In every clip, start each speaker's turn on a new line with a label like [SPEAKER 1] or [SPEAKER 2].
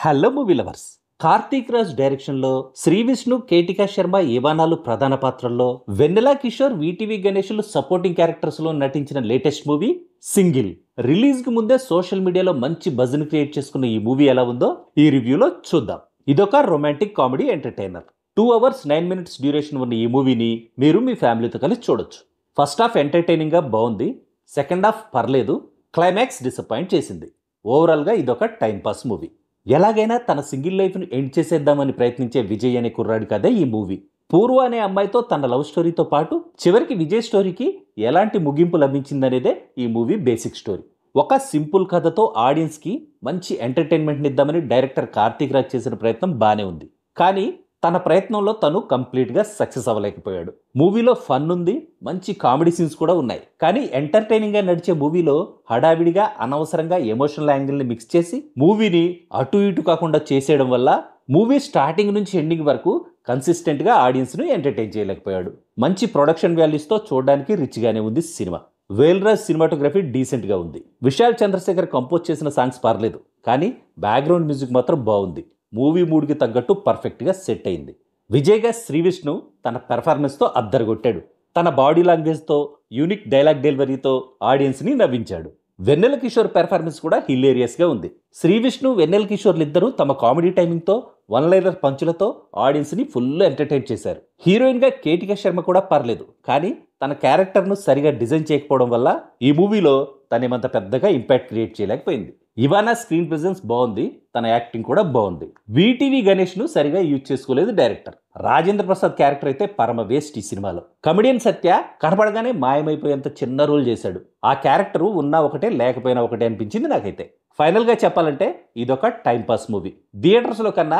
[SPEAKER 1] Hello movie lovers. Karthik Raj డైరెక్షన్లో శ్రీ విష్ణు, కేటికా శర్మ, ఇవానాలు ప్రధాన పాత్రల్లో, వెన్నెల కిషోర్, వీటీవీ గణేష్లు సపోర్టింగ్ క్యారెక్టర్స్లో నటించిన లేటెస్ట్ మూవీ సింగిల్. రిలీజ్కి ముందే సోషల్ మీడియాలో మంచి బజ్ని క్రియేట్ చేసుకున్న ఈ మూవీ ఎలా ఉందో ఈ రివ్యూలో చూద్దాం. ఇదొక romantic comedy entertainer. 2 hours 9 minutes duration ఉన్న ఈ మూవీని మీరు మీ ఫ్యామిలీతో కలిసి చూడొచ్చు. ఫస్ట్ హాఫ్ ఎంటర్టైనింగ్గా బాగుంది, సెకండ్ హాఫ్ పర్లేదు, క్లైమాక్స్ డిసప్పాయింట్ చేసింది. ఓవరాల్గా ఇదొక టైంపాస్ మూవీ. ఎలాగైనా తన సింగిల్ లైఫ్ని ఎండ్ చేసేద్దామని ప్రయత్నించే విజయ్ అనే కుర్రాడి కథే ఈ మూవీ. పూర్వ అనే అమ్మాయితో తన లవ్ స్టోరీతో పాటు చివరికి విజయ్ స్టోరీకి ఎలాంటి ముగింపు లభించిందనేదే ఈ మూవీ బేసిక్ స్టోరీ. ఒక సింపుల్ కథతో ఆడియన్స్కి మంచి ఎంటర్టైన్మెంట్ని ఇద్దామని డైరెక్టర్ కార్తీక్ రాజ్ చేసిన ప్రయత్నం బాగానే ఉంది. కానీ తన ప్రయత్నంలో తను కంప్లీట్గా సక్సెస్ అవ్వలేకపోయాడు. మూవీలో ఫన్ ఉంది, మంచి కామెడీ సీన్స్ కూడా ఉన్నాయి. కానీ ఎంటర్టైనింగ్గా నడిచే మూవీలో హడావిడిగా అనవసరంగా ఎమోషనల్ యాంగిల్ని మిక్స్ చేసి మూవీని అటు ఇటు కాకుండా చేసేయడం వల్ల మూవీ స్టార్టింగ్ నుంచి ఎండింగ్ వరకు కన్సిస్టెంట్గా ఆడియన్స్ను ఎంటర్టైన్ చేయలేకపోయాడు. మంచి ప్రొడక్షన్ వాల్యూస్తో చూడడానికి రిచ్గానే ఉంది సినిమా. వేల్రాజ్ సినిమాటోగ్రఫీ డీసెంట్గా ఉంది. విశాల్ చంద్రశేఖర్ కంపోజ్ చేసిన సాంగ్స్ పర్లేదు, కానీ బ్యాక్గ్రౌండ్ మ్యూజిక్ మాత్రం బాగుంది. మూవీ మూడ్కి తగ్గట్టు పర్ఫెక్ట్గా సెట్ అయింది. విజయ్గా శ్రీ విష్ణు తన పెర్ఫార్మెన్స్తో అద్దరగొట్టాడు. తన బాడీ లాంగ్వేజ్తో, యూనిక్ డైలాగ్ డెలివరీతో ఆడియన్స్ని నవ్వించాడు. వెన్నెల కిషోర్ పెర్ఫార్మెన్స్ కూడా హిలేరియస్గా ఉంది. శ్రీ విష్ణు, వెన్నెల కిషోర్లు ఇద్దరూ తమ కామెడీ టైమింగ్తో, వన్ లైనర్ పంచులతో ఆడియన్స్ని ఫుల్ ఎంటర్టైన్ చేశారు. హీరోయిన్గా కేటికా శర్మ కూడా పర్లేదు, కానీ తన క్యారెక్టర్ను సరిగా డిజైన్ చేయకపోవడం వల్ల ఈ మూవీలో తనేమంత పెద్దగా ఇంపాక్ట్ క్రియేట్ చేయలేకపోయింది. ఇవానా స్క్రీన్ ప్రెజెన్స్ బాగుంది, తన యాక్టింగ్ కూడా బాగుంది. వీటీవీ గణేష్ను సరిగా యూజ్ చేసుకోలేదు డైరెక్టర్. రాజేంద్ర ప్రసాద్ క్యారెక్టర్ అయితే పరమ వేస్ట్ ఈ సినిమాలో. కమెడియన్ సత్య కనపడగానే మాయమైపోయేంత చిన్న రోల్ చేశాడు. ఆ క్యారెక్టరు ఉన్నా ఒకటే లేకపోయినా ఒకటే అనిపించింది నాకైతే. ఫైనల్గా చెప్పాలంటే ఇదొక టైంపాస్ మూవీ. థియేటర్స్లో కన్నా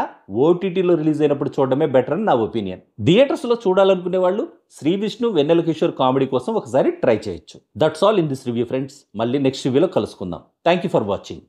[SPEAKER 1] ఓటీటీలో రిలీజ్ అయినప్పుడు చూడడమే బెటర్ అని నా ఒపీనియన్. థియేటర్స్లో చూడాలనుకునే వాళ్ళు శ్రీ విష్ణు, వెన్నెల కిషోర్ కామెడీ కోసం ఒకసారి ట్రై చేయొచ్చు. That's all in this review friends. మళ్ళీ నెక్స్ట్ రివ్యూలో కలుసుకుందాం. Thank you for watching.